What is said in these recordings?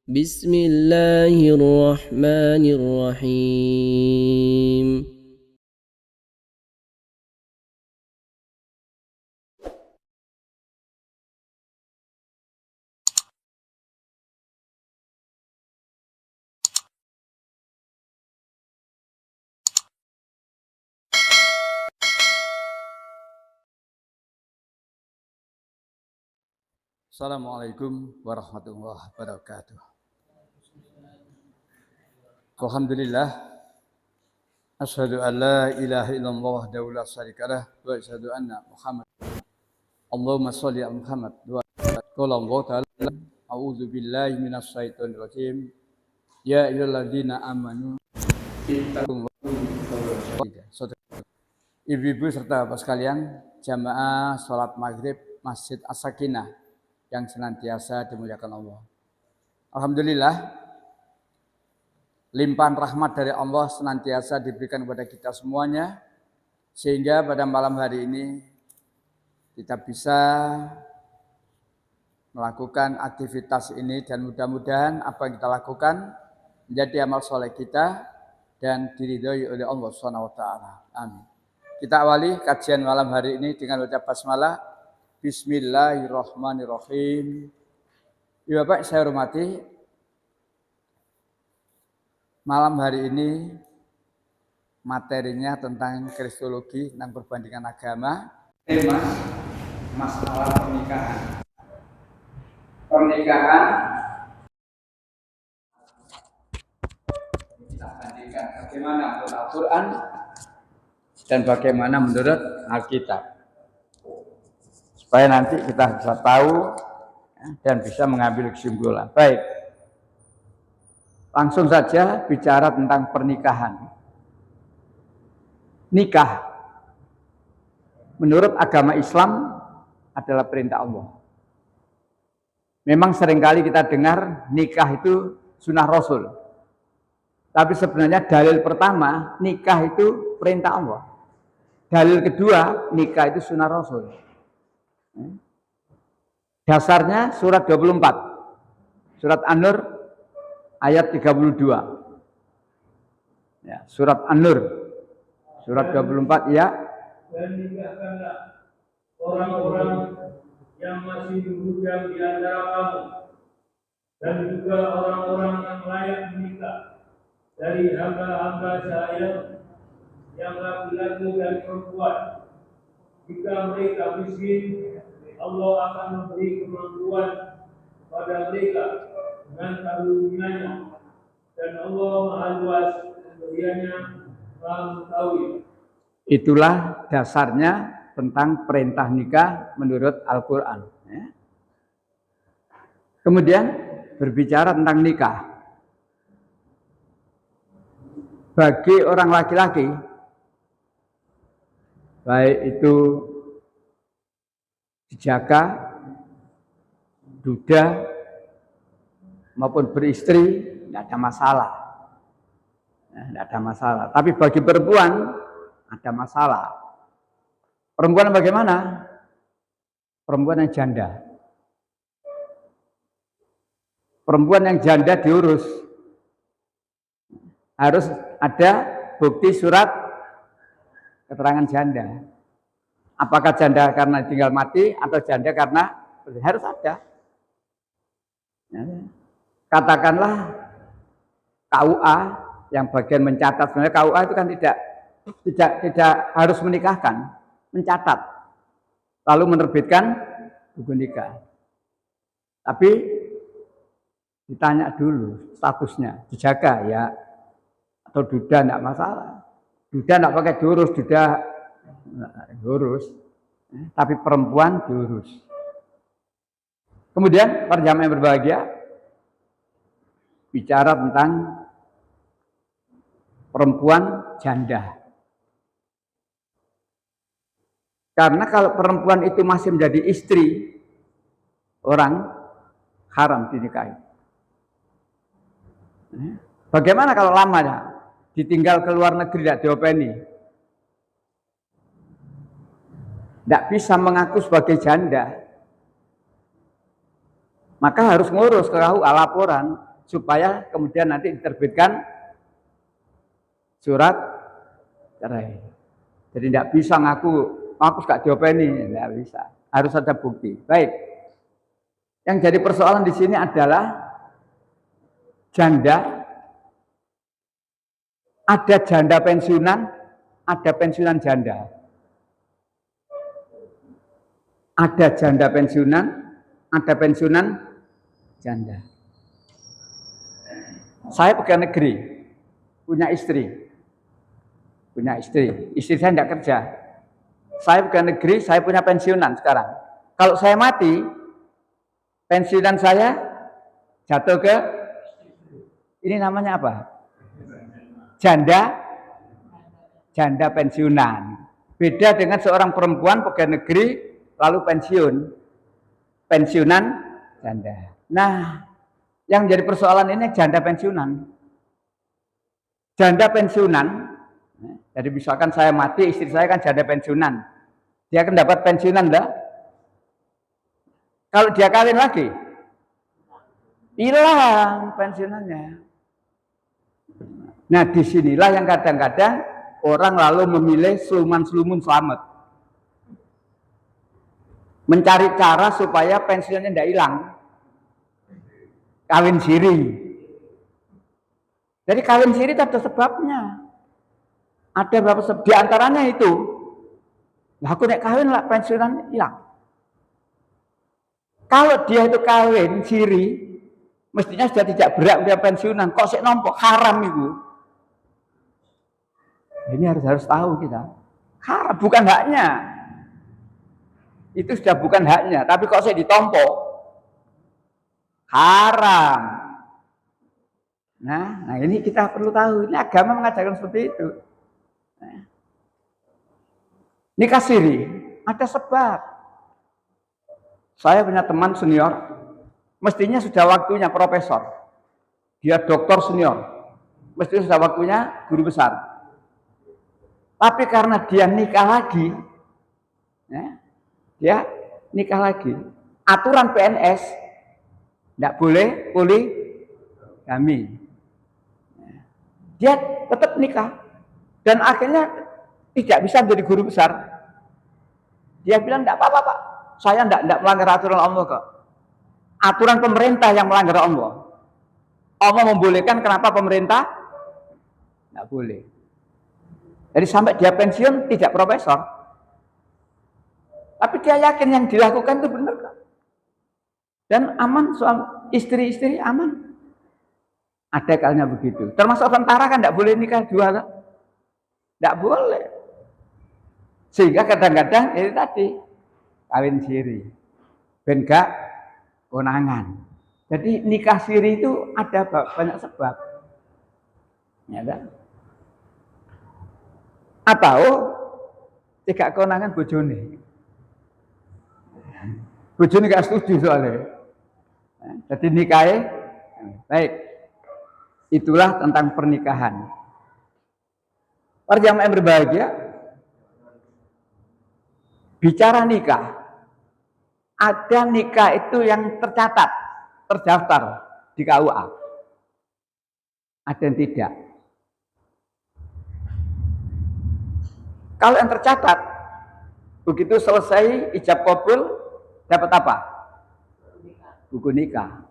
بسم الله الرحمن الرحيم. Assalamualaikum warahmatullahi wabarakatuh. Alhamdulillah. Asyhadu an la ilaha illallah wahdahu la syarikalah wa asyhadu anna Muhammad. Allahumma shalli ala Muhammad wa qala Allah ta'ala a'udzu billahi minasy syaithanir rajim. Ya ayyuhalladzina amanu Ibu-ibu serta Bapak sekalian, jamaah salat maghrib Masjid As-Sakinah yang senantiasa dimuliakan Allah. Alhamdulillah, limpahan rahmat dari Allah senantiasa diberikan kepada kita semuanya, sehingga pada malam hari ini kita bisa melakukan aktivitas ini dan mudah-mudahan apa yang kita lakukan menjadi amal soleh kita dan diridhoi oleh Allah SWT. Amin. Kita awali kajian malam hari ini dengan ucap basmalah. Bismillahirrahmanirrahim. Ya Bapak, saya hormati, malam hari ini materinya tentang kristologi, tentang perbandingan agama. Tema masalah pernikahan. Pernikahan kita bandingkan bagaimana menurut Al-Quran dan bagaimana menurut Alkitab, supaya nanti kita bisa tahu dan bisa mengambil kesimpulan. Baik, langsung saja bicara tentang pernikahan. Nikah menurut agama Islam adalah perintah Allah. Memang seringkali kita dengar nikah itu sunnah Rasul. Tapi sebenarnya dalil pertama, nikah itu perintah Allah. Dalil kedua, nikah itu sunnah Rasul. Dasarnya surat 24. Surat An-Nur ayat 32. Ya, surat An-Nur surat 24 ya. Dan nikahkanlah orang-orang yang masih bujang di antara kamu, dan juga orang-orang yang layak menikah dari hamba-hamba saya yang laki-laki dan perempuan. Jika mereka miskin, Allah akan memberi kemampuan pada mereka dengan karunia-Nya, dan Allah Maha Luas pemberiannya, Maha Mengetahui. Itulah dasarnya tentang perintah nikah menurut Al-Quran. Kemudian berbicara tentang nikah. Bagi orang laki-laki, baik itu dijaga, duda, maupun beristri, tidak ada masalah. Tidak ada masalah. Tapi bagi perempuan ada masalah. Perempuan bagaimana? Perempuan yang janda. Perempuan yang janda diurus. Harus ada bukti surat keterangan janda. Apakah janda karena tinggal mati atau janda karena harus ada. Katakanlah KUA yang bagian mencatat, sebenarnya KUA itu kan tidak harus menikahkan, mencatat, lalu menerbitkan buku nikah. Tapi ditanya dulu statusnya, dijaga ya, atau duda tidak masalah. Duda tidak pakai diurus, duda diurus, tapi perempuan diurus. Kemudian para jamaah yang berbahagia, bicara tentang perempuan janda. Karena kalau perempuan itu masih menjadi istri orang, haram dinikahi. Bagaimana kalau lama ya? Ditinggal ke luar negeri, tidak diopeni, tidak bisa mengaku sebagai janda, maka harus ngurus ke KUA laporan. supaya kemudian nanti diterbitkan surat cerai. Jadi tidak bisa ngaku aku gak diopeni, tidak bisa. Harus ada bukti. Baik. Yang jadi persoalan di sini adalah janda. Ada janda pensiunan, ada pensiunan janda. Ada janda pensiunan, ada pensiunan janda. Saya pegawai negeri, punya istri. Istri saya tidak kerja. Saya pegawai negeri, saya punya pensiunan sekarang. Kalau saya mati, pensiunan saya jatuh ke, ini namanya apa? Janda pensiunan. Beda dengan seorang perempuan pegawai negeri lalu pensiunan janda. Nah, yang jadi persoalan ini janda pensiunan. Janda pensiunan, jadi misalkan saya mati, istri saya kan janda pensiunan. Dia akan dapat pensiunan enggak? Kalau dia kawin lagi, hilang pensiunannya. Nah, disinilah yang kadang-kadang orang lalu memilih seluman-selumun selamat. Mencari cara supaya pensiunnya tidak hilang. Kawin siri. Jadi kawin siri ada sebabnya. Ada beberapa sebab. Di antaranya itu. Nah, aku nek kawin lah pensiunan hilang. Kalau dia itu kawin siri, mestinya sudah tidak berat dia pensiunan. Kok sik nompok haram itu. Ini harus tahu kita. Haram bukan haknya. Itu sudah bukan haknya, tapi kok saya ditompok haram. Nah ini kita perlu tahu. Ini agama mengajarkan seperti itu. Nikah siri ada sebab. Saya punya teman senior, mestinya sudah waktunya profesor. Dia doktor senior, mestinya sudah waktunya guru besar. Tapi karena dia nikah lagi, dia nikah lagi. Aturan PNS tidak boleh poligami. Dia tetap nikah dan akhirnya tidak bisa menjadi guru besar. Dia bilang tidak apa-apa Pak, saya tidak melanggar aturan Allah kok. Aturan pemerintah yang melanggar Allah. Allah membolehkan, kenapa pemerintah tidak boleh? Jadi sampai dia pensiun tidak profesor. Tapi dia yakin yang dilakukan itu benar kan? Dan aman soal istri-istri aman. Ada kalanya begitu. Termasuk tentara kan tidak boleh nikah dua. Tidak boleh. Sehingga kadang-kadang ini tadi kawin siri. Ben gak konangan. Jadi nikah siri itu ada banyak sebab. Ya kan? Atau tidak konangan bojone. Bojone gak setuju soalnya. Jadi nikahnya baik. Itulah tentang pernikahan. Para jamaah yang berbahagia, bicara nikah. Ada nikah itu yang tercatat, terdaftar di KUA. Ada yang tidak. Kalau yang tercatat, begitu selesai ijab qabul, dapat apa? Buku nikah.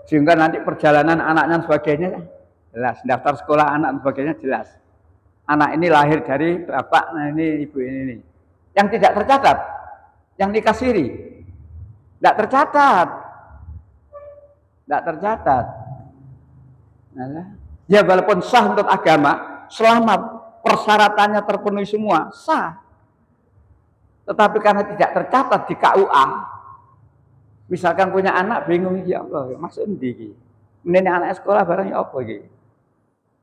Sehingga nanti perjalanan anaknya dan sebagainya jelas. Daftar sekolah anak dan sebagainya jelas. Anak ini lahir dari bapak, nah ini ibu ini. Yang tidak tercatat, yang nikah siri, tidak tercatat. Tidak tercatat. Nah, ya walaupun sah untuk agama, selama persyaratannya terpenuhi semua, sah. Tetapi karena tidak tercatat di KUA, misalkan punya anak bingung, ya Allah, maksud ndi? Menene anak sekolah barang ya apa iki?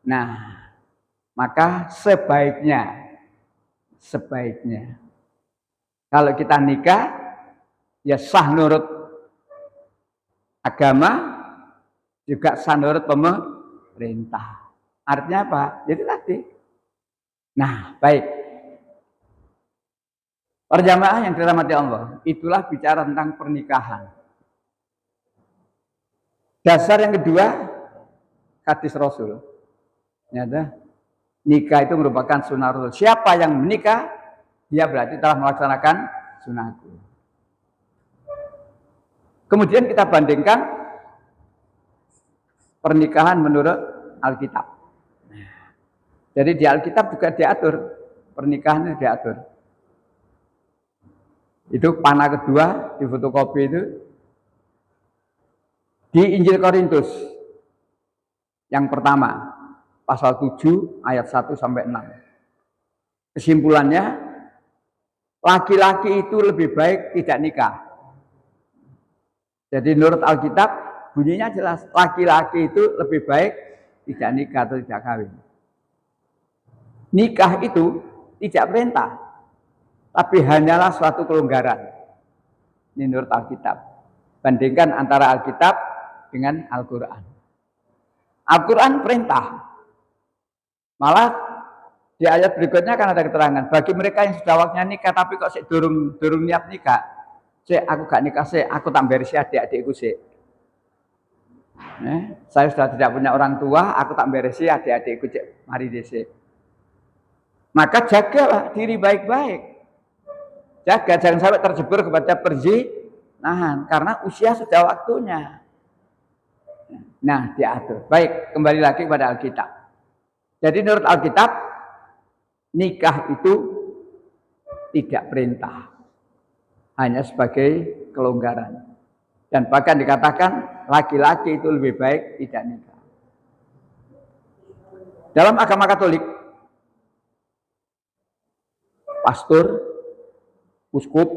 Nah, maka sebaiknya kalau kita nikah ya sah nurut agama, juga sah nurut pemerintah. Artinya apa? Jadi tadi. Nah, baik. Para jamaah yang dirahmati Allah, itulah bicara tentang pernikahan. Dasar yang kedua, hadis Rasul. Nyata, nikah itu merupakan sunnah Rasul. Siapa yang menikah, dia berarti telah melaksanakan sunnahku. Kemudian kita bandingkan pernikahan menurut Alkitab. Jadi di Alkitab juga diatur, pernikahan itu diatur. Itu panah kedua di fotokopi itu di Injil Korintus yang pertama, pasal 7 ayat 1 sampai 6. Kesimpulannya, laki-laki itu lebih baik tidak nikah. Jadi menurut Alkitab bunyinya jelas, laki-laki itu lebih baik tidak nikah atau tidak kawin. Nikah itu tidak perintah, tapi hanyalah suatu kelonggaran. Ini menurut Alkitab. Bandingkan antara Alkitab dengan Al-Quran. Al-Quran perintah. Malah di ayat berikutnya kan ada keterangan, bagi mereka yang sudah waktunya nikah tapi kok durung niat nikah, aku gak nikah aku tak beresi adik-adikku saya sudah tidak punya orang tua, aku tak beresi adik-adikku mari dhisik. Maka jagalah diri baik-baik. Jaga, jangan sampai terjebur kepada perzinahan karena usia sudah waktunya. Nah, diatur. Baik, kembali lagi kepada Alkitab. Jadi menurut Alkitab, nikah itu tidak perintah, hanya sebagai kelonggaran. Dan bahkan dikatakan laki-laki itu lebih baik tidak nikah. Dalam agama Katolik, pastor, uskup,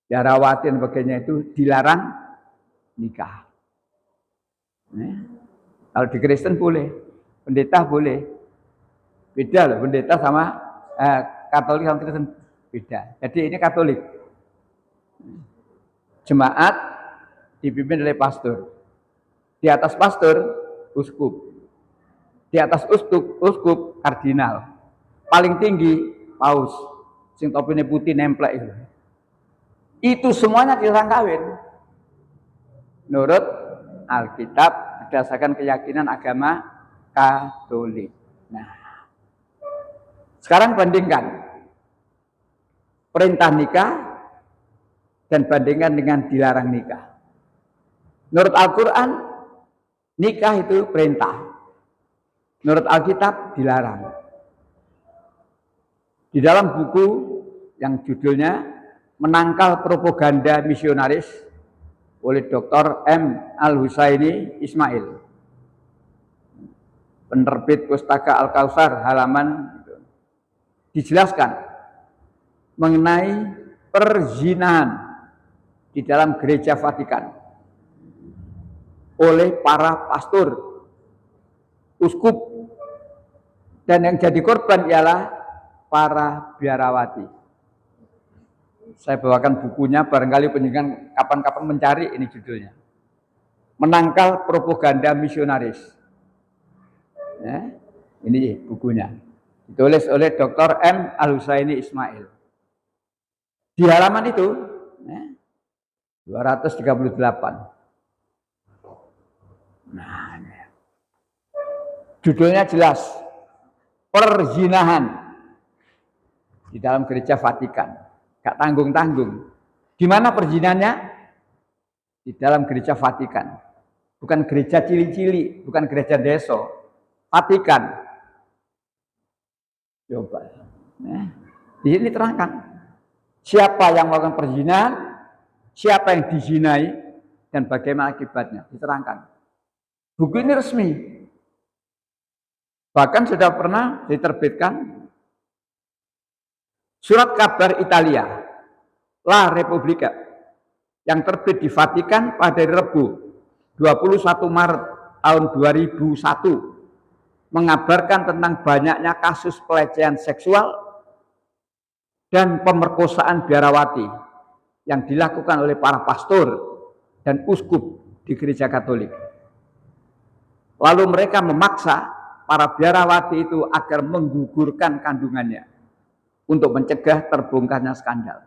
biarawati dan sebagainya itu dilarang nikah. Kalau di Kristen boleh, pendeta boleh. Beda loh, pendeta sama Katolik sama Kristen beda. Jadi ini Katolik. Jemaat dipimpin oleh pastor. Di atas pastor, uskup. Di atas uskup kardinal. Paling tinggi paus. Sing topine putih nemplek itu. Itu semuanya dilarang kawin. Menurut Alkitab berdasarkan keyakinan agama Katolik. Nah, sekarang bandingkan perintah nikah dan bandingkan dengan dilarang nikah. Menurut Al-Quran, nikah itu perintah. Menurut Alkitab, dilarang. Di dalam buku yang judulnya Menangkal Propaganda Misionaris oleh Dr. M. Al-Husaini Ismail, penerbit Pustaka Al-Kautsar halaman dijelaskan mengenai perzinahan di dalam gereja Vatikan oleh para pastor, uskup, dan yang jadi korban ialah para biarawati. Saya bawakan bukunya, barangkali penjenengan kapan-kapan mencari, ini judulnya. Menangkal Propaganda Misionaris. Ya, ini bukunya. Ditulis oleh Dr. M. Al-Husaini Ismail. Di halaman itu, 238. Nah, judulnya jelas, perzinahan di dalam gereja Vatikan. Gak tanggung-tanggung. Di mana perzinahannya? Di dalam gereja Vatikan. Bukan gereja cili-cili, bukan gereja deso. Vatikan. Coba. Nah, di sini terangkan. Siapa yang melakukan perzinahan, siapa yang dizinai, dan bagaimana akibatnya. Diterangkan. Buku ini resmi. Bahkan sudah pernah diterbitkan surat kabar Italia, La Repubblica, yang terbit di Vatikan pada Rabu 21 Maret tahun 2001, mengabarkan tentang banyaknya kasus pelecehan seksual dan pemerkosaan biarawati yang dilakukan oleh para pastor dan uskup di gereja Katolik. Lalu mereka memaksa para biarawati itu agar menggugurkan kandungannya untuk mencegah terbongkarnya skandal.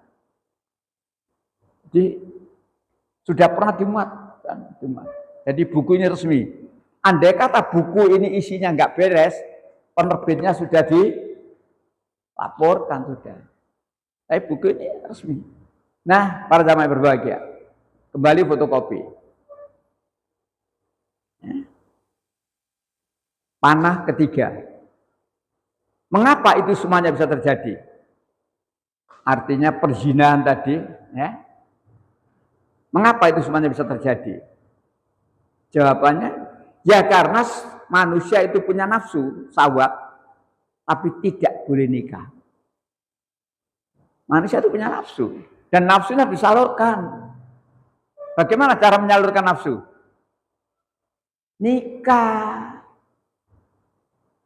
Jadi sudah pernah dimuat. Jadi buku ini resmi. Andai kata buku ini isinya nggak beres, penerbitnya sudah dilaporkan sudah. Tapi buku ini resmi. Nah, para jamaah berbahagia, kembali fotokopi. Panah ketiga. Mengapa itu semuanya bisa terjadi? Artinya perzinahan tadi, ya. Mengapa itu semuanya bisa terjadi? Jawabannya, ya karena manusia itu punya nafsu, syahwat, tapi tidak boleh nikah. Manusia itu punya nafsu, dan nafsunya disalurkan. Bagaimana cara menyalurkan nafsu? Nikah.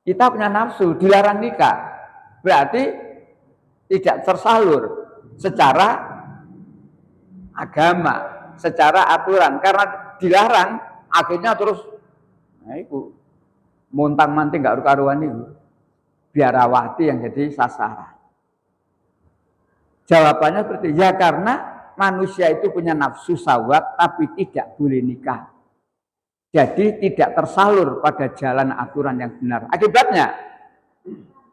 Kita punya nafsu, dilarang nikah. Berarti tidak tersalur secara agama, secara aturan. Karena dilarang, akhirnya terus, nah itu, montang-manting gak karuan itu. Biarawati yang jadi sasaran. Jawabannya seperti, ya karena manusia itu punya nafsu syahwat, tapi tidak boleh nikah. Jadi tidak tersalur pada jalan aturan yang benar. Akibatnya,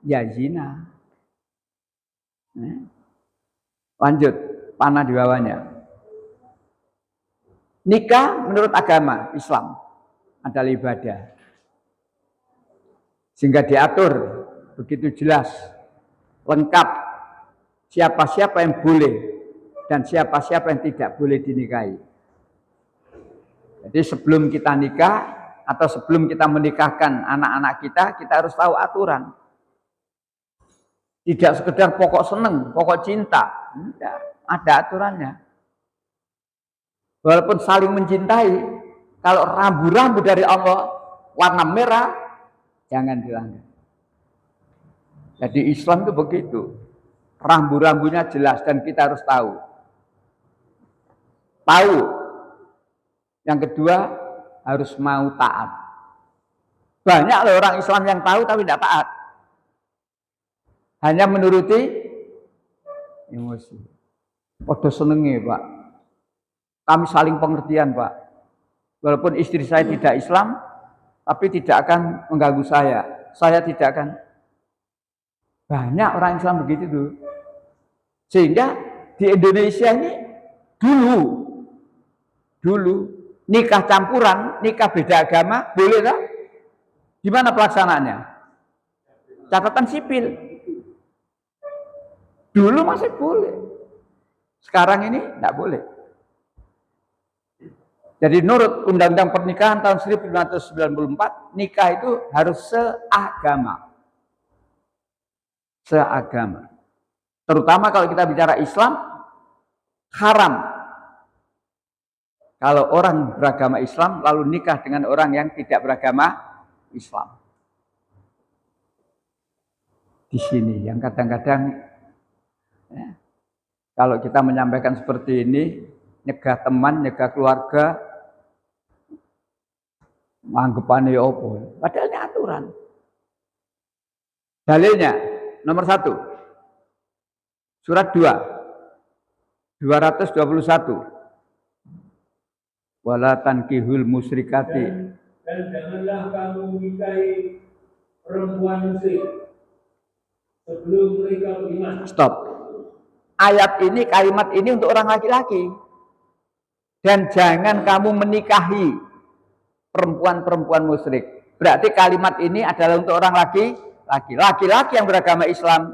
ya zina. Lanjut, panah di bawahnya. Nikah menurut agama Islam adalah ibadah. Sehingga diatur begitu jelas, lengkap siapa-siapa yang boleh dan siapa-siapa yang tidak boleh dinikahi. Jadi sebelum kita nikah atau sebelum kita menikahkan anak-anak kita, kita harus tahu aturan. Tidak sekedar pokok seneng, pokok cinta. Tidak, ada aturannya. Walaupun saling mencintai, kalau rambu-rambu dari Allah warna merah, jangan dilanggar. Jadi Islam itu begitu. Rambu-rambunya jelas dan kita harus tahu. Tahu. Yang kedua, harus mau taat. Banyak loh orang Islam yang tahu tapi tidak taat. Hanya menuruti emosi. Podo senengi, Pak. Kami saling pengertian, Pak. Walaupun istri saya tidak Islam, tapi tidak akan mengganggu saya. Saya tidak akan. Banyak orang Islam begitu tuh. Sehingga di Indonesia ini dulu nikah campuran, nikah beda agama, boleh tak? Gimana pelaksanaannya? Catatan sipil. Dulu masih boleh. Sekarang ini tidak boleh. Jadi menurut Undang-Undang Pernikahan tahun 1994, nikah itu harus seagama. Seagama. Terutama kalau kita bicara Islam, haram kalau orang beragama Islam lalu nikah dengan orang yang tidak beragama Islam. Di sini yang kadang-kadang ya, kalau kita menyampaikan seperti ini, nyegah teman, nyegah keluarga, manggepannya opo. Padahal ini aturan. Dalilnya nomor 1, surat 2, 221. Wala tankihul musyrikati. Dan janganlah kamu menikahi perempuan musyrik sebelum mereka beriman. Stop. Ayat ini, kalimat ini untuk orang laki-laki. Dan jangan kamu menikahi perempuan-perempuan musyrik. Berarti kalimat ini adalah untuk orang laki-laki. Laki-laki yang beragama Islam,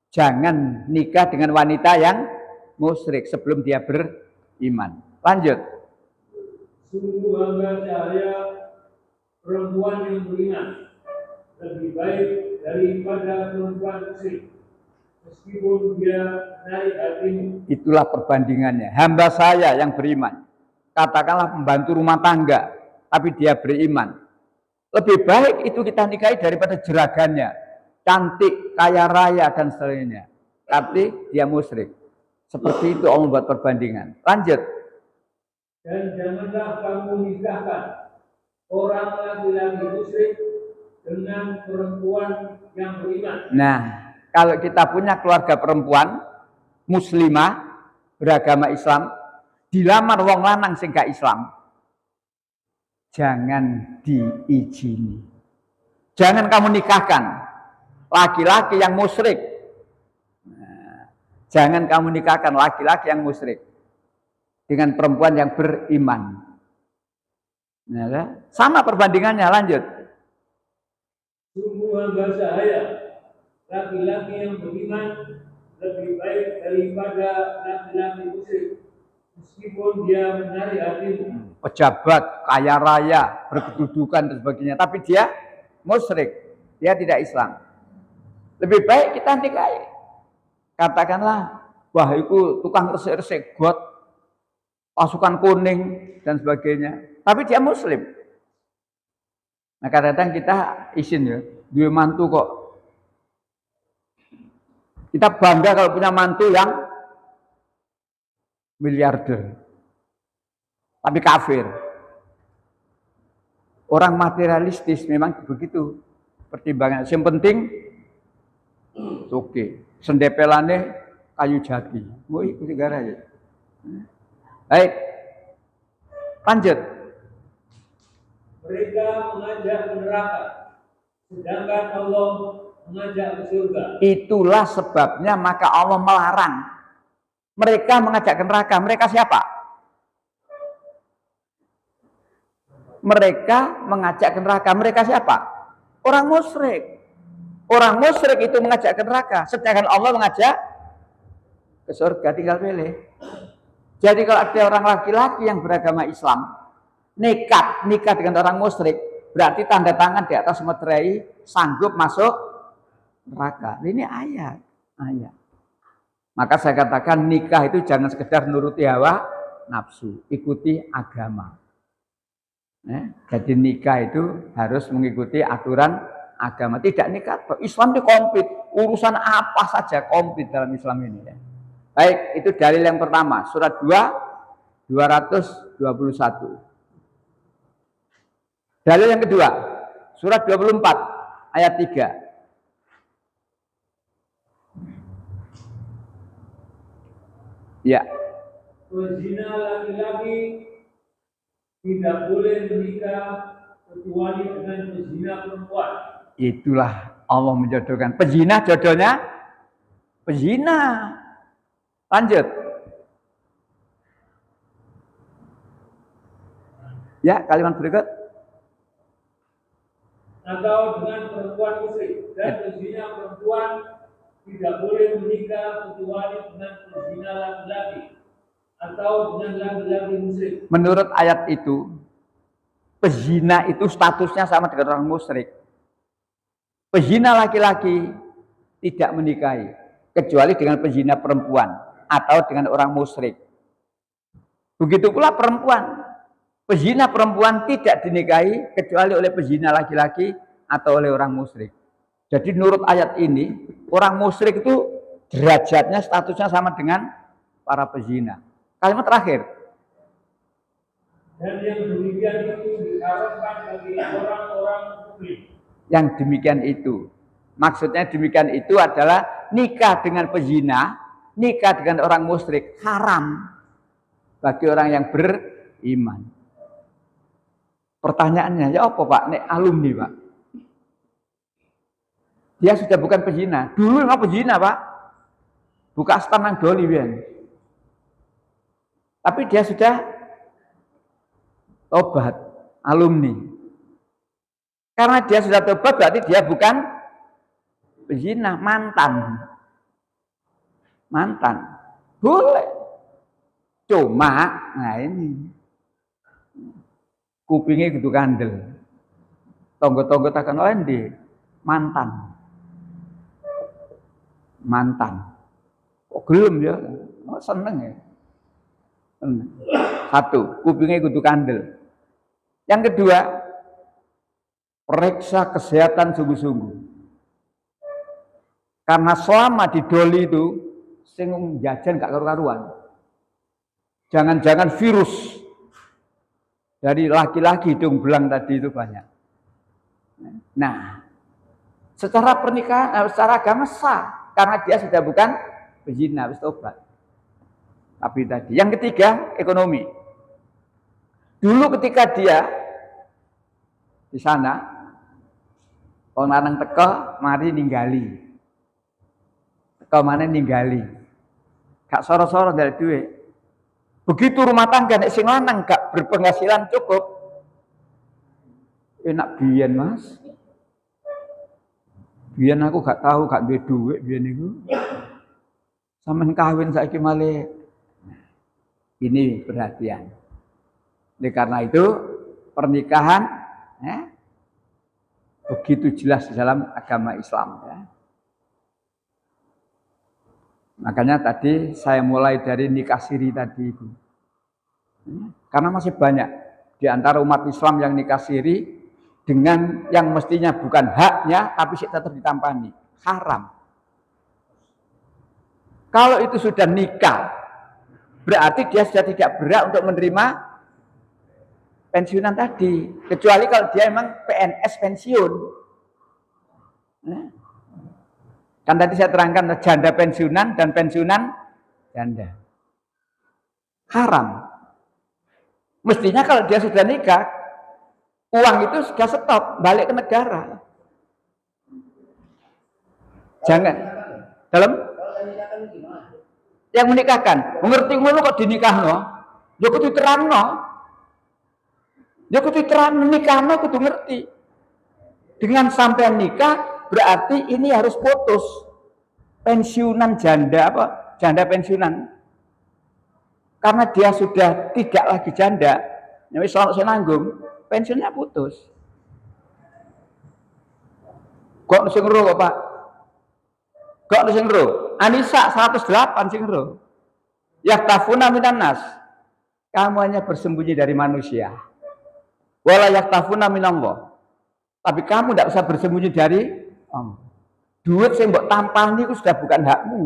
jangan nikah dengan wanita yang musyrik sebelum dia beriman. Lanjut. Sungguh hamba cahaya perempuan yang beriman lebih baik daripada perempuan musyrik, meskipun dia naik hatimu. Itulah perbandingannya. Hamba saya yang beriman, katakanlah pembantu rumah tangga, tapi dia beriman. Lebih baik itu kita nikahi daripada jeragannya, cantik, kaya raya dan sebagainya. Tapi dia musyrik. Seperti itu Allah buat perbandingan. Lanjut. Dan janganlah kamu nikahkan orang laki-laki musyrik dengan perempuan yang beriman. Nah, kalau kita punya keluarga perempuan muslimah beragama Islam, dilamar wong lanang sing gak Islam, jangan diizini. Jangan kamu nikahkan laki-laki yang musyrik. Jangan kamu nikahkan laki-laki yang musyrik dengan perempuan yang beriman. Sama perbandingannya, lanjut. Sungguh hamba sahaya, laki-laki yang beriman lebih baik daripada laki-laki musyrik, meskipun dia menarik hatimu. Pejabat, kaya raya, berkedudukan dan sebagainya, tapi dia musyrik, dia tidak Islam. Lebih baik kita nikahi. Katakanlah, wah itu tukang resik-resik, got, pasukan kuning dan sebagainya. Tapi dia muslim. Nah kadang-kadang kita izin ya, dia mantu kok. Kita bangga kalau punya mantu yang miliarder. Tapi kafir. Orang materialistis memang begitu pertimbangan. Yang penting, oke. Sendepelane kayu jati. Mau ikuti gara ya. Baik. Lanjut. Mereka mengajak ke neraka, sedangkan Allah mengajak ke surga. Itulah sebabnya maka Allah melarang. Mereka mengajak ke neraka. Mereka siapa? Mereka mengajak ke neraka. Mereka siapa? Orang musyrik. Orang musyrik itu mengajak ke neraka. Sedangkan Allah mengajak ke surga. Tinggal pilih. Jadi kalau ada orang laki-laki yang beragama Islam, nikah dengan orang musyrik, berarti tanda tangan di atas meterai sanggup masuk neraka. Ini ayat. Maka saya katakan nikah itu jangan sekedar nuruti hawa nafsu, ikuti agama. Jadi nikah itu harus mengikuti aturan agama. Tidak nikah, Islam itu komplit, urusan apa saja komplit dalam Islam ini. Baik, itu dalil yang pertama, surat 2, 221. Dalil yang kedua, surat 24 ayat 3. Ya. Pezina laki-laki tidak boleh menikah kecuali dengan pezina perempuan. Itulah Allah menjodohkan. Pezina jodohnya pezina. Lanjut. Ya, kalimat berikut. Atau dengan perempuan musyrik, dan pezina perempuan tidak boleh menikah kecuali dengan pezina laki-laki atau dengan laki-laki musyrik. Menurut ayat itu, pezina itu statusnya sama dengan orang musyrik. Pezina laki-laki tidak menikahi kecuali dengan pezina perempuan atau dengan orang musyrik. Begitu pula perempuan. Pezina perempuan tidak dinikahi kecuali oleh pezina laki-laki atau oleh orang musyrik. Jadi menurut ayat ini, orang musyrik itu derajatnya, statusnya sama dengan para pezina. Kalimat terakhir. Dan yang demikian itu diharapkan bagi orang-orang mukmin. Yang demikian itu. Maksudnya demikian itu adalah nikah dengan pezina, nikah dengan orang musyrik haram bagi orang yang beriman. Pertanyaannya, ya apa Pak? Nek alumni Pak. Dia sudah bukan pezina. Dulu memang pezina Pak. Buka stan nang doli pian. Tapi dia sudah tobat, alumni. Karena dia sudah tobat berarti dia bukan pezina, mantan. Boleh. Cuma, nah ini kupingnya gitu kandel. Tonggo-tonggo takkan lendi, mantan. Kok gelem ya? Oh, seneng ya. Satu, kupingnya kudu kandel. Yang kedua, periksa kesehatan sungguh-sungguh. Karena selama di doli itu, sing jajan gak karu-karuan. Jangan-jangan virus dari laki-laki hidung belang tadi itu banyak. Nah, secara pernikahan, secara agama sah, karena dia sudah bukan pezina, habis tobat. Tapi tadi, yang ketiga, ekonomi. Dulu ketika dia di sana, wong lanang teko mari ninggali. Teko maneh ninggali. Gak soro-soro dari duit. Begitu rumah tangga nek sing lanang gak berpenghasilan cukup. Enak biyen, Mas. Biyen aku gak tahu gak duwe duit biyen niku. Sampeyan kawin saiki malih. Ini perhatian. Oleh karena itu pernikahan begitu jelas di dalam agama Islam ya. Makanya tadi saya mulai dari nikah siri tadi itu. Karena masih banyak di antara umat Islam yang nikah siri dengan yang mestinya bukan haknya tapi tetap ditampani. Haram. Kalau itu sudah nikah, berarti dia sudah tidak berhak untuk menerima pensiunan tadi. Kecuali kalau dia memang PNS pensiun. Kan tadi saya terangkan janda pensiunan dan pensiunan janda. Haram. Mestinya kalau dia sudah nikah, uang itu sudah stop, balik ke negara. Jangan. Dalam yang menikahkan, mengerti ngono kok dinikahno? Ya kudu terangno. Ya kudu terang nikahno kudu ngerti. Dengan sampai nikah berarti ini harus putus. Pensiunan janda apa? Janda pensiunan. Karena dia sudah tidak lagi janda, wis ono sing nanggung, pensiunnya putus. Kok sing ro kok, Pak? Kok sing ro? Anisa 108 sing ro. Yaktafuna minan nas. Kamu hanya bersembunyi dari manusia. Wala yaktafuna minallah. Tapi kamu tidak bisa bersembunyi dari Allah. Duit yang mbok tampani itu sudah bukan hakmu.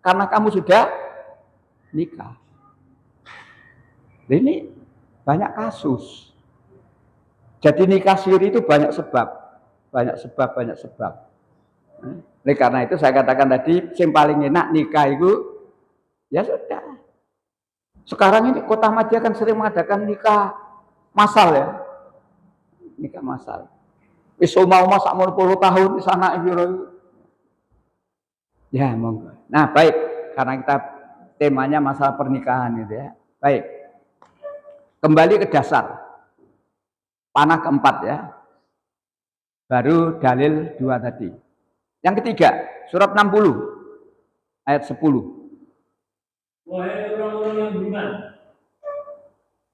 Karena kamu sudah nikah. Ini banyak kasus. Jadi nikah siri itu banyak sebab. Banyak sebab. Oleh karena itu saya katakan tadi, yang paling enak nikah itu, ya sudah. Sekarang ini Kota Madia kan sering mengadakan nikah massal ya. Nikah massal. Wis mau sak 10 tahun di sana ibiro. Ya, monggo. Nah, baik, karena kita temanya masalah pernikahan gitu ya. Baik. Kembali ke dasar. Panah keempat ya. Baru dalil 2 tadi. Yang ketiga, surat 60 ayat 10. Wahai orang-orang yang beriman,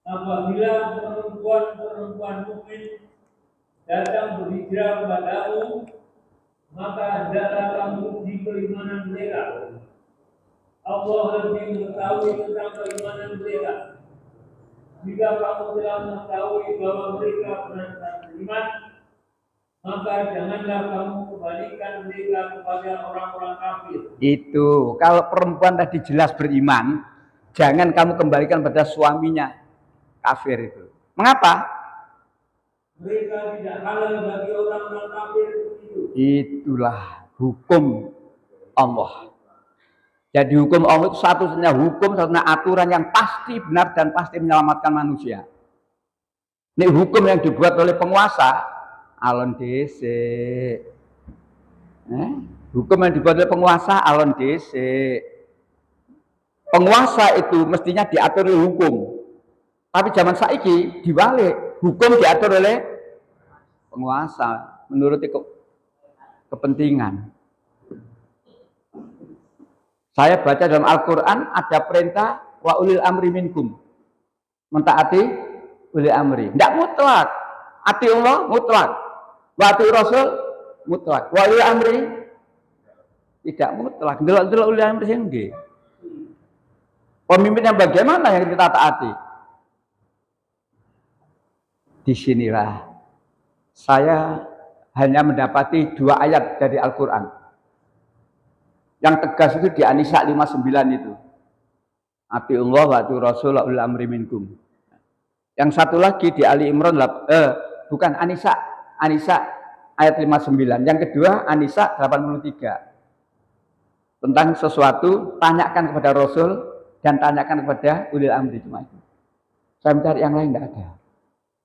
apabila perempuan-perempuan mukmin datang berhijrah kepadamu, maka hendaklah kamu uji keimanan mereka. Allah lebih mengetahui tentang keimanan mereka. Jika kamu telah mengetahui bahwa mereka benar-benar beriman, maka janganlah kamu kembalikan mereka kepada orang-orang kafir. Itu, kalau perempuan tadi jelas beriman, jangan kamu kembalikan pada suaminya kafir itu. Mengapa? Mereka tidak halal bagi orang-orang kafir itu. Itulah hukum Allah. Jadi hukum Allah itu satu-satunya hukum, satu-satunya aturan yang pasti benar dan pasti menyelamatkan manusia. Ini hukum yang dibuat oleh penguasa, alon dhisik. Hukum yang dibuat oleh penguasa, alon dhisik. Penguasa itu mestinya diatur oleh hukum. Tapi zaman saiki dibalik, hukum diatur oleh penguasa menurut kepentingan. Saya baca dalam Al-Quran ada perintah wa ulil amri minkum, mentaati ulil amri. Tidak mutlak. Ati Allah mutlak. Wa ati Rasul mutlak. Wa ulil amri tidak mutlak. Delok-delok ulil amri sing nggih. Pemimpin yang bagaimana yang kita taati? Disinilah saya hanya mendapati 2 ayat dari Al-Quran. Yang tegas itu di An-Nisa 59 itu. Ati Allah wa ati Rasul wa ulil amri minkum. Yang satu lagi di Ali Imran bukan An-Nisa ayat 59. Yang kedua An-Nisa 83. Tentang sesuatu tanyakan kepada Rasul dan tanyakan kepada ulil amri, cuma itu. Saya mencari yang lain tidak ada.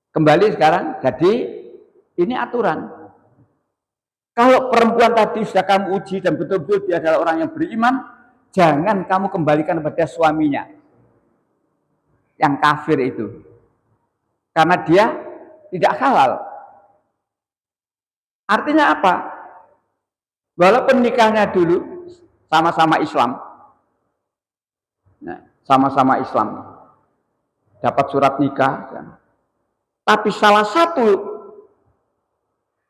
Kembali sekarang, jadi Ini aturan. Kalau perempuan tadi sudah kamu uji dan betul-betul dia adalah orang yang beriman, jangan kamu kembalikan kepada suaminya yang kafir itu. Karena dia tidak halal. Artinya apa? Walaupun nikahnya dulu sama-sama Islam, sama-sama Islam, dapat surat nikah, tapi salah satu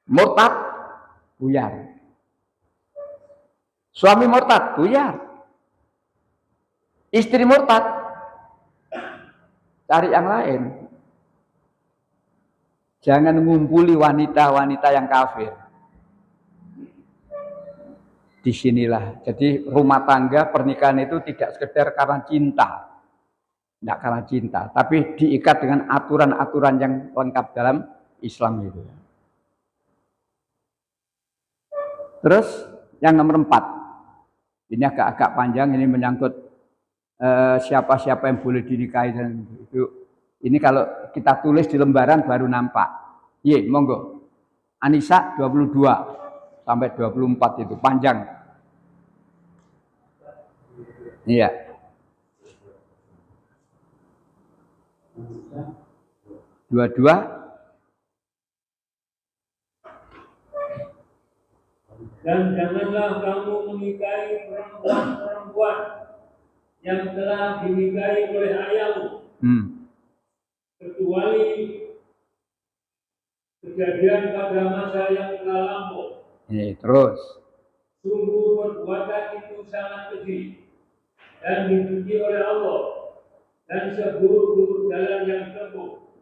murtad, buyar. Suami murtad, buyar. Istri murtad, cari yang lain. Jangan mengumpuli wanita-wanita yang kafir. Disinilah. Jadi rumah tangga pernikahan itu tidak sekedar karena cinta. Tidak karena cinta. Tapi diikat dengan aturan-aturan yang lengkap dalam Islam itu. Terus yang nomor 4. Ini agak-agak panjang. Ini menyangkut siapa-siapa yang boleh dinikahi. Dan itu. Ini kalau kita tulis di lembaran baru nampak. Ye, monggo. Anissa 22 sampai 24 itu panjang. Iya. Dua-dua. Dan janganlah kamu menikahi perempuan-perempuan yang telah dinikahi oleh ayahmu. Kecuali kejadian pada masa yang telah lampau. Terus. Sungguh perbuatan itu sangat keji dan dibenci oleh Allah dan seburuk-buruk jalan yang tempuh.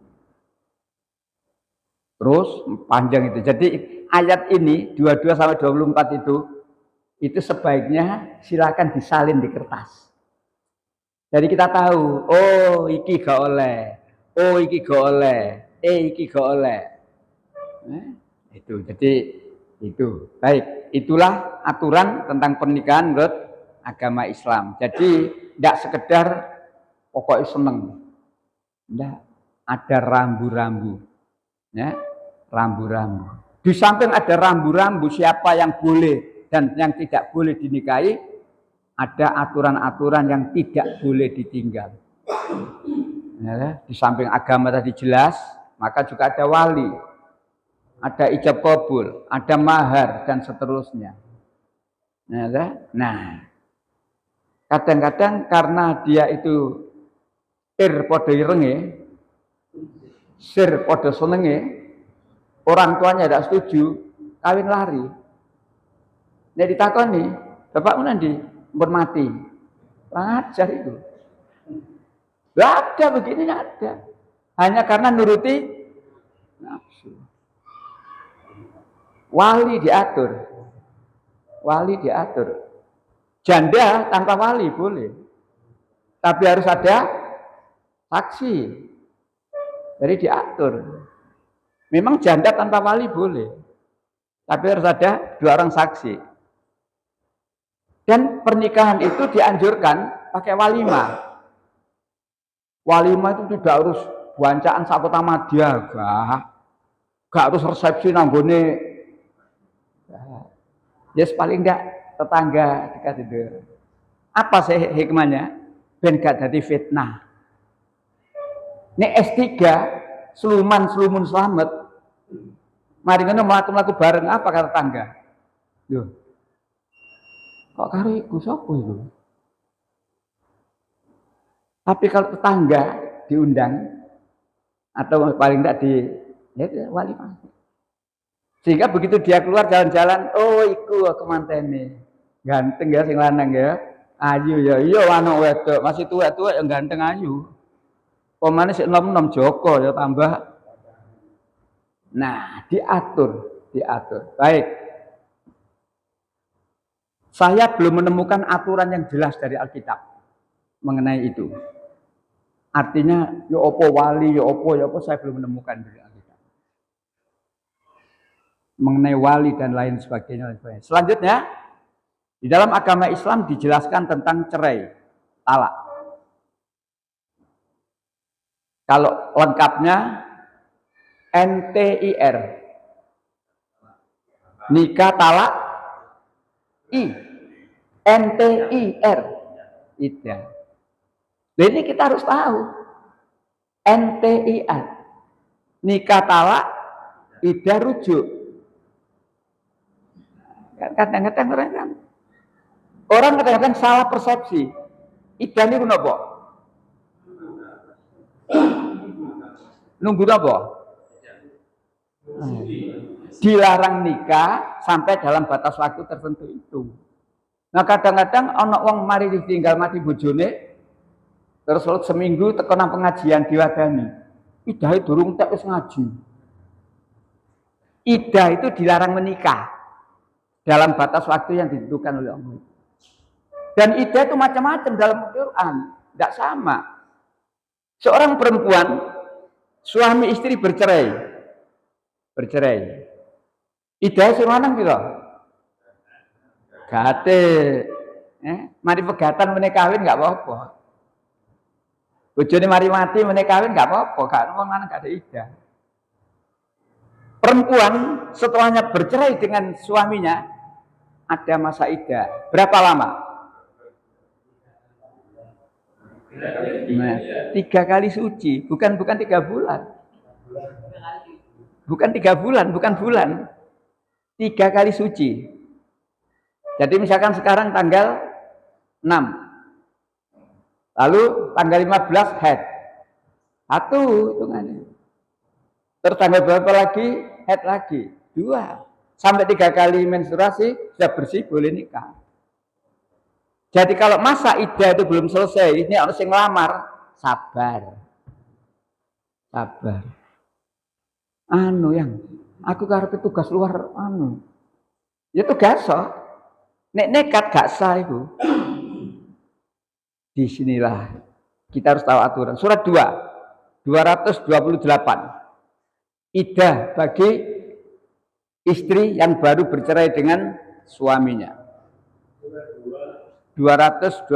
Terus panjang itu. Jadi ayat ini 22 sampai 24 itu sebaiknya silakan disalin di kertas. Jadi kita tahu, oh iki gak oleh. Oh iki gak oleh, iki gak oleh. Itu, jadi itu. Baik, itulah aturan tentang pernikahan menurut agama Islam. Jadi tidak sekedar pokoknya seneng. Tidak, ada rambu-rambu. Ya, rambu-rambu. Di samping ada rambu-rambu siapa yang boleh dan yang tidak boleh dinikahi, ada aturan-aturan yang tidak boleh ditinggal. Ya, di samping agama tadi jelas, maka juga ada wali, ada ijab kabul, ada mahar dan seterusnya. Nah, kadang-kadang karena dia itu podo irenge, sir podo senenge, orang tuanya tidak setuju, kawin lari. Nek ditakoni, bapakmu nanti mati, ajar itu. Gak ada begini, gak ada. Hanya karena nuruti nafsu. Wali diatur. Wali diatur. Janda tanpa wali boleh. Tapi harus ada saksi. Jadi diatur. Memang janda tanpa wali boleh. Tapi harus ada 2 orang saksi. Dan pernikahan itu dianjurkan pakai walimah. Walimah itu tidak harus bancaan sak kota madya, gak harus resepsi nanggone. Yes, paling enggak tetangga dekat itu. Apa sih hikmahnya? Ben gak jadi fitnah. Ini S3 selumun selamat. Mari ngono mlaku-mlaku bareng apa kata tetangga? Yo. Kok karo iku sapa iku? Tapi kalau tetangga diundang atau paling tidak di walimah. Sehingga begitu dia keluar jalan-jalan, oh iku aku mantene. Ganteng ya sing lanang ya. Ayu ya, iya anu wedok, masih tua-tua yang ganteng ayu. Pemane sik nom-nom Joko ya tambah. Nah, diatur. Baik. Saya belum menemukan aturan yang jelas dari Alkitab mengenai itu. Artinya, ya opo wali, ya opo, saya belum menemukan dari Alkitab. Mengenai wali dan lain sebagainya. Selanjutnya, di dalam agama Islam dijelaskan tentang cerai, talak. Kalau lengkapnya NTIR, Nikah talak I NTIR iddah. Ini kita harus tahu NTIR nikah talak iddah rujuk. Kadang-kadang orang kadang-kadang salah persepsi. Iddah niku napa? Nunggu napa? Dilarang nikah sampai dalam batas waktu tertentu itu. Nah kadang-kadang ana wong mari ditinggal mati bojone terus seminggu teko nang pengajian diwadani. Iddah durung tek wis ngaji. Iddah itu dilarang menikah dalam batas waktu yang ditentukan oleh Allah. Dan iddah itu macam-macam dalam Al-Quran, tidak sama. Seorang perempuan, suami istri bercerai, iddah sing lanang pira? Gate, mari pegatan meneh kawin nggak apa-apa. Bojone mari mati meneh kawin nggak apa-apa, gak wong lanang gak ada iddah. Perempuan setelahnya bercerai dengan suaminya ada masa iddah. Berapa lama? Nah, 3 kali suci, bukan 3 bulan. Bukan 3 bulan, bukan bulan. 3 kali suci. Jadi misalkan sekarang tanggal 6. Lalu tanggal 15 haid. 1 hitungannya. Terus tanggal berapa lagi? Haid lagi. 2. Sampai 3 kali menstruasi sudah bersih boleh nikah. Jadi kalau masa iddah itu belum selesai, ini harus yang ngelamar, sabar. Yang aku karep tugas luar ya tugas nek nekat gak sah itu. Disinilah kita harus tahu aturan. Surat 2 228 iddah bagi istri yang baru bercerai dengan suaminya. 228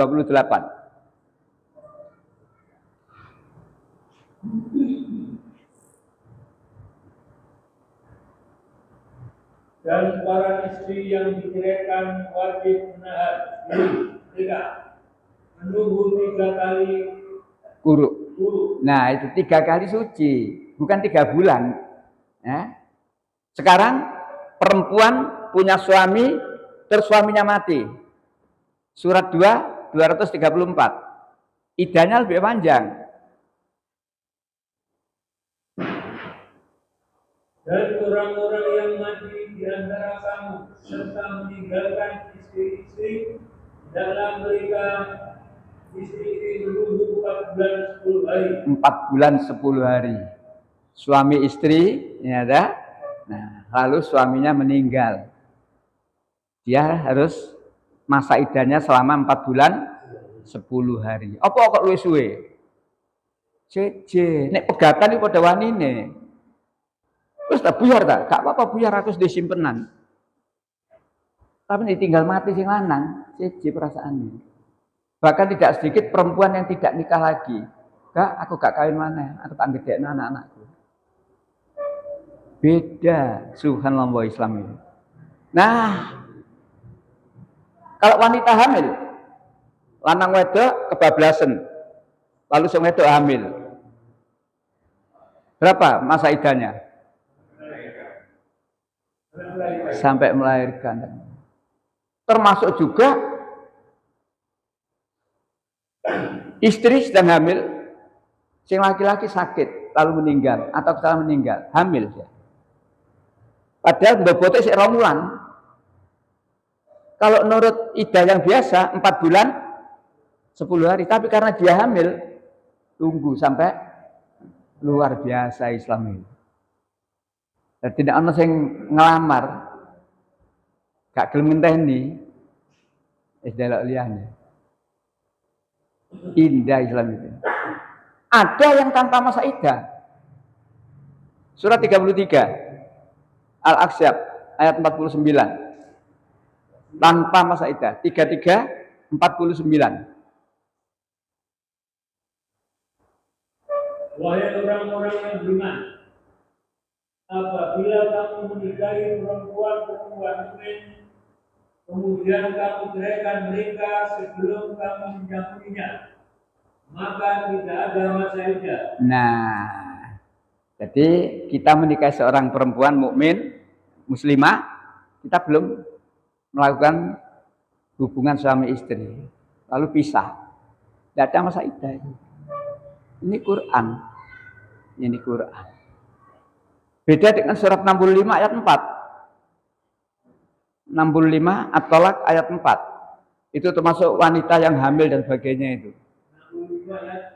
dan para istri yang diceraikan wajib menahan diri, menunggu 3 kali kuruk. Nah itu 3 kali suci, bukan 3 bulan. Sekarang perempuan punya suami, terus suaminya mati. Surat 2 234. Iddahnya lebih panjang. Dan orang-orang yang mati di antara kamu serta meninggalkan istri-istri dalam mereka istri-istri menunggu 4 bulan 10 hari. 4 bulan 10 hari. Suami istri ini ada. Nah, lalu suaminya meninggal. Dia harus masa iddahnya selama 4 bulan 10 hari. Apa kok luwih suwe? Nek pegatan iki padha wanine. Terus tak buyar tak? Gak apa-apa buyar aku sudah simpenan. Tapi ditinggal mati sing lanang, perasaannya. Bahkan tidak sedikit perempuan yang tidak nikah lagi. Aku gak kawin mana, aku tak gedekno anak-anakku. Beda, subhanallah Islam ini. Nah, kalau wanita hamil, lanang wedok kebablasan, lalu sing wedok hamil. Berapa masa iddahnya? Sampai melahirkan. Termasuk juga istri sedang hamil, sing laki-laki sakit lalu meninggal atau setelah meninggal, hamil ya. Padahal bobotnya sik 2 bulan. Kalau menurut iddah yang biasa 4 bulan 10 hari, tapi karena dia hamil tunggu sampai luar biasa Islam ini. Dan tidak ada yang ngelamar gak gelem ngenteni wis delok liyane. Indah Islam itu. Ada yang tanpa masa iddah. Surat 33 Al-Ahzab ayat 49. Tanpa masa iddah. 33 49. Wahai orang-orang yang beriman, apabila kamu menikahi perempuan-perempuan mukmin, kemudian kamu ceraikan mereka sebelum kamu mencampurinya, maka tidak ada masa iddah. Nah, jadi kita menikahi seorang perempuan mukmin muslimah, kita belum melakukan hubungan suami istri, lalu pisah, tidak ada masa iddah. Ini Quran, ini Quran. Beda dengan surat 65 ayat 4. 65 At-Tolak ayat 4. Itu termasuk wanita yang hamil dan sebagainya itu.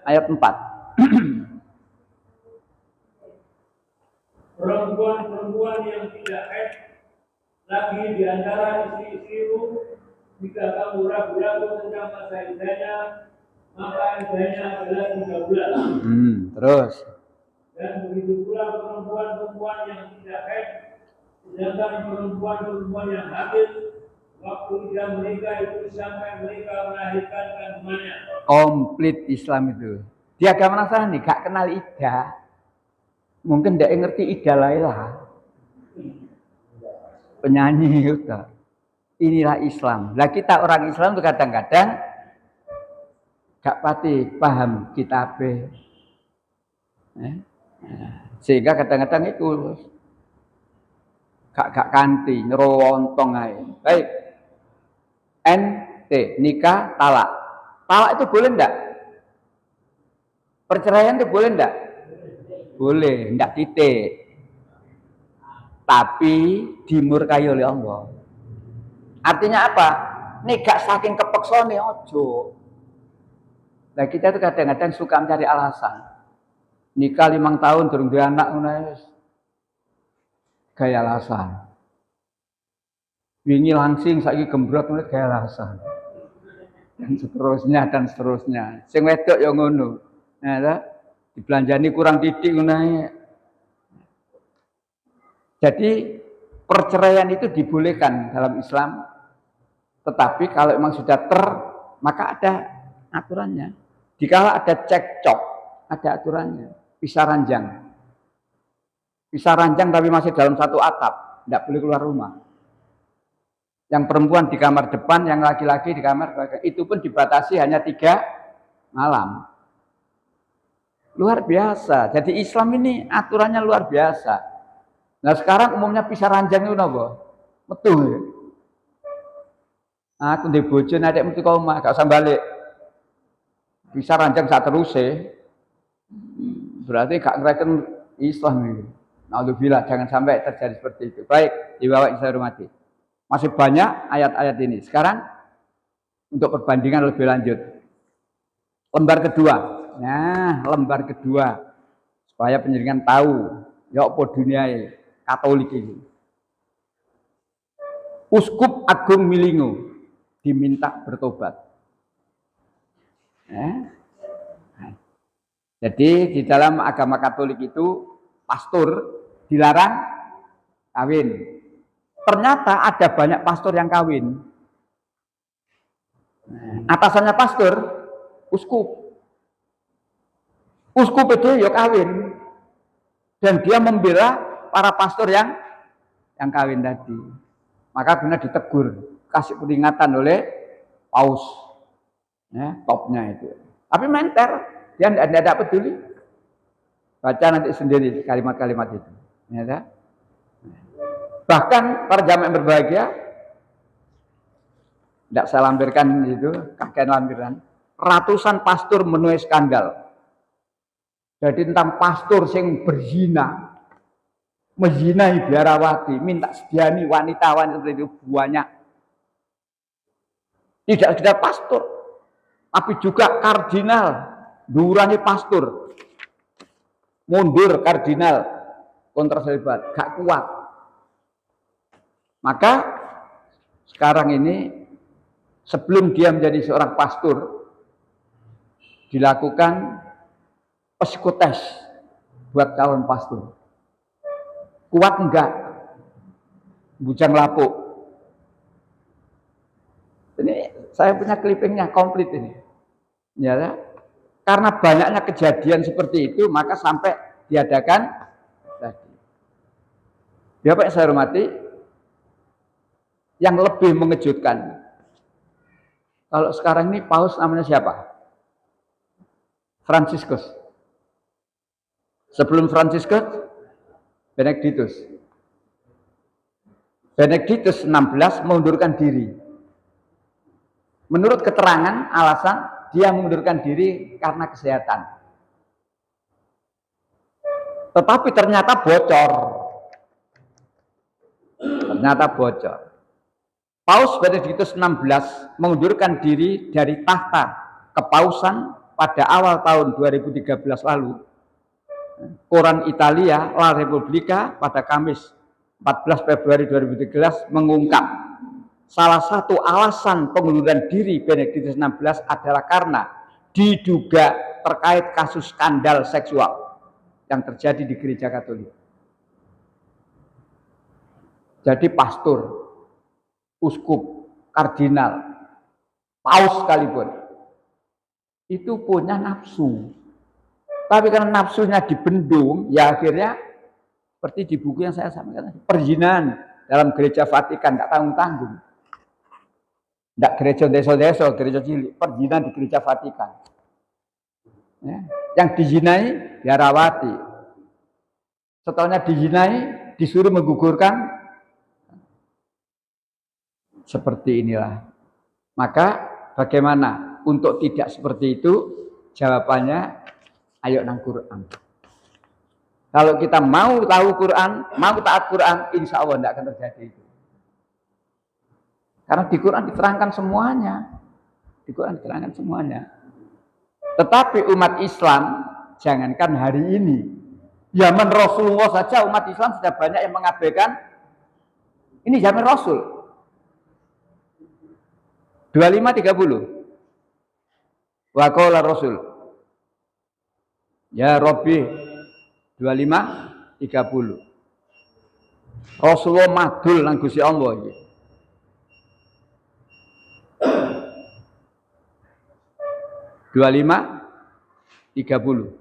Ayat 4. Perempuan-perempuan yang tidak haid lagi di antara istri-istrimu, jika kamu ragu-ragu tentang masa iddahnya, maka iddahnya adalah 3 bulan. Terus. Dan begitu pula perempuan-perempuan yang tidak haid, sedangkan perempuan-perempuan yang hamil, waktu dia menikah itu sampai mereka melahirkan kandungannya. Komplit Islam itu. Di agama Nasrani gak kenal iddah. Mungkin tidak ngerti iddah Laila. Penyanyi itu. Inilah Islam. Lah kita orang Islam itu kadang-kadang gak pati paham kitabnya. Sehingga kadang-kadang itu gak kanti, nyerowontong aja. Baik. NT, nikah, talak. Talak itu boleh enggak? Perceraian itu boleh enggak? Boleh, enggak titik. Tapi dimurkai oleh Allah. Artinya apa? Nikah saking kepeksone ojo. Nah kita itu kadang-kadang suka mencari alasan. Nikah 5 tahun durung duwe anak ngono gaya alasan. Wingi langsing saiki gembrot ngono gaya alasan. Dan seterusnya. Sing wedok ya ngono. Nah, dibelanjani kurang titik ngono. Jadi perceraian itu dibolehkan dalam Islam. Tetapi kalau memang sudah maka ada aturannya. Dikala ada cekcok, ada aturannya. Pisah ranjang. Pisah ranjang tapi masih dalam satu atap, tidak boleh keluar rumah. Yang perempuan di kamar depan, yang laki-laki di kamar belakang. Itu pun dibatasi hanya 3 malam. Luar biasa. Jadi Islam ini aturannya luar biasa. Nah sekarang umumnya pisah ranjang itu apa? Metu. Aku ndek bojo nek metu ka omah, gak usah balik. Pisah ranjang sak teruse. Berarti gak ngereken Islam ini. Alhamdulillah, jangan sampai terjadi seperti itu. Baik, dibawa yang saya hormati. Masih banyak ayat-ayat ini. Sekarang untuk perbandingan lebih lanjut. Lembar kedua. Nah, lembar kedua. Supaya penjaringan tahu. Ya apa dunia Katolik ini. Uskup Agung Milingo diminta bertobat. Jadi di dalam agama Katolik itu pastor dilarang kawin. Ternyata ada banyak pastor yang kawin. Atasannya pastor, uskup. Uskup itu ya kawin. Dan dia membela para pastor yang kawin tadi. Maka benar ditegur, kasih peringatan oleh paus. Topnya itu. Tapi menter, dia tidak peduli. Baca nanti sendiri kalimat-kalimat itu. Ya, bahkan para jamaah yang berbahagia, tidak saya lampirkan itu, kakek lampiran. Ratusan pastor menuai skandal. Jadi tentang pastor yang berzina, menzinai biarawati, minta sediani wanita-wanita seperti itu banyak. Tidak sekedar pastor, tapi juga kardinal, durani pastor. Mundur kardinal kontraselibat, gak kuat. Maka sekarang ini sebelum dia menjadi seorang pastor dilakukan psikotes buat calon pastor. Kuat enggak? Bujang lapuk. Ini saya punya clippingnya komplit ini. Ya, karena banyaknya kejadian seperti itu, maka sampai diadakan tadi. Bapak yang saya hormati, yang lebih mengejutkan, kalau sekarang ini paus namanya siapa? Fransiskus. Sebelum Fransiskus, Benediktus. Benediktus 16 mengundurkan diri. Menurut keterangan, alasan dia mengundurkan diri karena kesehatan. Tetapi ternyata bocor. Paus Benediktus 16 mengundurkan diri dari tahta kepausan pada awal tahun 2013 lalu. Koran Italia La Repubblica pada Kamis 14 Februari 2013 mengungkap salah satu alasan pengunduran diri Benediktus 16 adalah karena diduga terkait kasus skandal seksual yang terjadi di gereja Katolik. Jadi pastor, uskup, kardinal, paus sekalipun itu punya nafsu. Tapi karena nafsunya dibendung, ya akhirnya seperti di buku yang saya sampaikan, perzinahan dalam gereja Vatikan tidak tanggung-tanggung. Tidak gereja desa-desa, gereja cilik, perzinahan di gereja Vatikan. Ya. Yang dizinai biarawati. Setelahnya dizinai, disuruh menggugurkan. Seperti inilah. Maka bagaimana untuk tidak seperti itu? Jawabannya ayo nang Quran. Kalau kita mau tahu Quran, mau taat Quran, insya Allah tidak akan terjadi itu. Karena di Quran diterangkan semuanya. Tetapi umat Islam, jangankan hari ini, zaman Rasulullah saja umat Islam sudah banyak yang mengabaikan. Ini zaman Rasul. 25-30. Wa qala Rasul. Ya Rabbi 25-30. Rasulullah madul nang Gusti Allah iki. Dua lima, 30.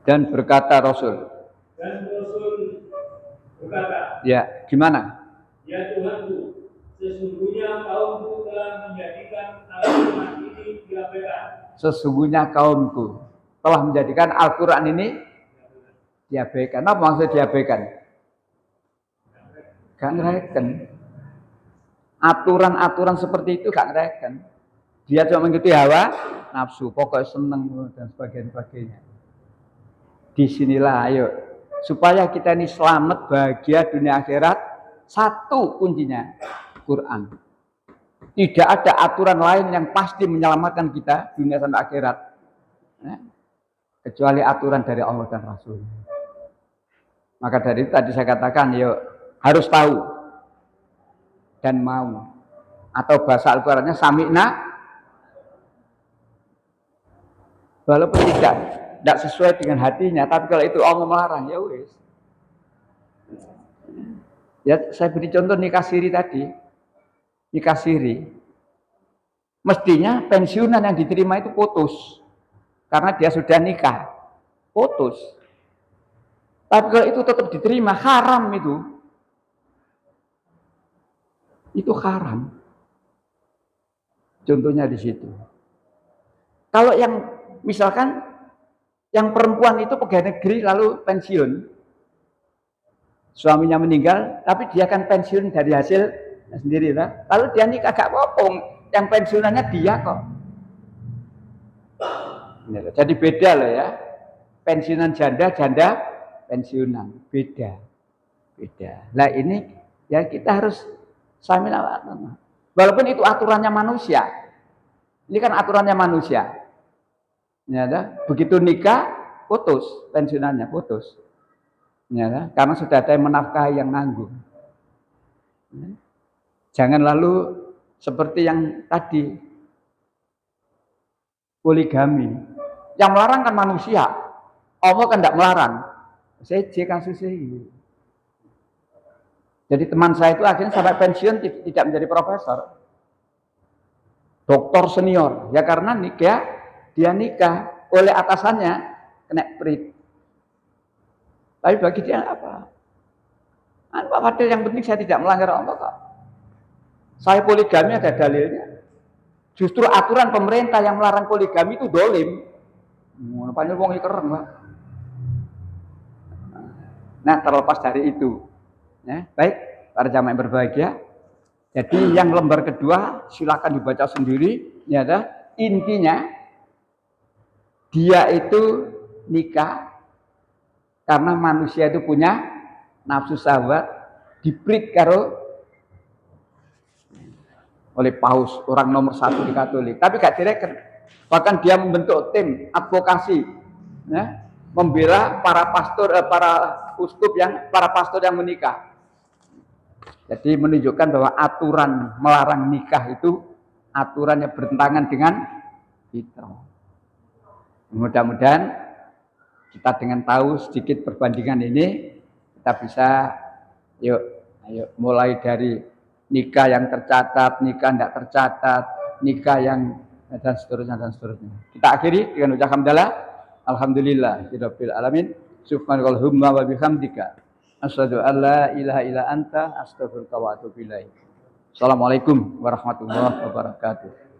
Dan berkata Rasul. Dan Rasul berkata, ya gimana? Ya Tuhanku, sesungguhnya kaumku telah menjadikan Al-Quran ini diabaikan. Sesungguhnya kaumku telah menjadikan Al-Quran ini diabaikan. Apa maksud diabaikan? Gak ngereken. Aturan-aturan seperti itu gak ngereken. Dia cuma mengikuti hawa nafsu, pokoknya seneng dan sebagainya. Disinilah ayo supaya kita ini selamat, bahagia dunia akhirat. Satu kuncinya Quran. Tidak ada aturan lain yang pasti menyelamatkan kita dunia sampai akhirat, kecuali aturan dari Allah dan Rasul. Maka dari itu tadi saya katakan, yuk harus tahu dan mau. Atau bahasa Al-Qurannya sami'na, walaupun tidak sesuai dengan hatinya, tapi kalau itu Allah melarang, ya wis. Ya saya beri contoh nikah siri tadi. Nikah siri, mestinya pensiunan yang diterima itu putus karena dia sudah nikah, putus. Tapi kalau itu tetap diterima, haram itu haram. Contohnya di situ. Kalau yang misalkan yang perempuan itu pegawai negeri lalu pensiun, suaminya meninggal, tapi dia kan pensiun dari hasil sendiri lah. Lalu dia nikah gak apa-apa, yang pensiunannya dia kok. Jadi beda loh ya. Pensiunan janda pensiunan beda. Nah ini ya kita harus samilah. Walaupun itu aturannya manusia. Ini kan aturannya manusia. Ya, begitu nikah putus, pensiunannya putus. Ya, karena sudah ada yang menafkahi yang nanggung. Jangan lalu seperti yang tadi poligami. Yang melarang kan manusia. Allah kan tidak melarang. Saya kasusnya ini. Jadi teman saya itu akhirnya sampai pensiun tidak menjadi profesor. doktor senior. Ya karena nikah, dia nikah oleh atasannya kena perit. Tapi bagi dia apa? Pak Fadil, yang penting saya tidak melanggar Allah kok. Saya poligami ada dalilnya. Justru aturan pemerintah yang melarang poligami itu dolim. Panjang wong keren, Pak. Nah, terlepas dari itu, ya, baik para jamaah yang berbahagia. Jadi yang lembar kedua silakan dibaca sendiri. Ini ada intinya dia itu nikah karena manusia itu punya nafsu syahwat, dibreed karo oleh paus, orang nomor 1 di Katolik. Tapi gak direken. Bahkan dia membentuk tim advokasi, ya, membela para pastor, para pastor yang menikah. Jadi menunjukkan bahwa aturan melarang nikah itu aturan yang bertentangan dengan fitrah. Mudah-mudahan kita dengan tahu sedikit perbandingan ini, kita bisa ayo mulai dari nikah yang tercatat, nikah tidak tercatat, nikah yang dan seterusnya. Kita akhiri dengan ucapan hamdalah, alhamdulillahirabbil alamin, subhanakallahumma wa bihamdika, asyhadu an la ilaha illa anta, astaghfiruka wa atubu ilaik. Assalamualaikum warahmatullahi wabarakatuh.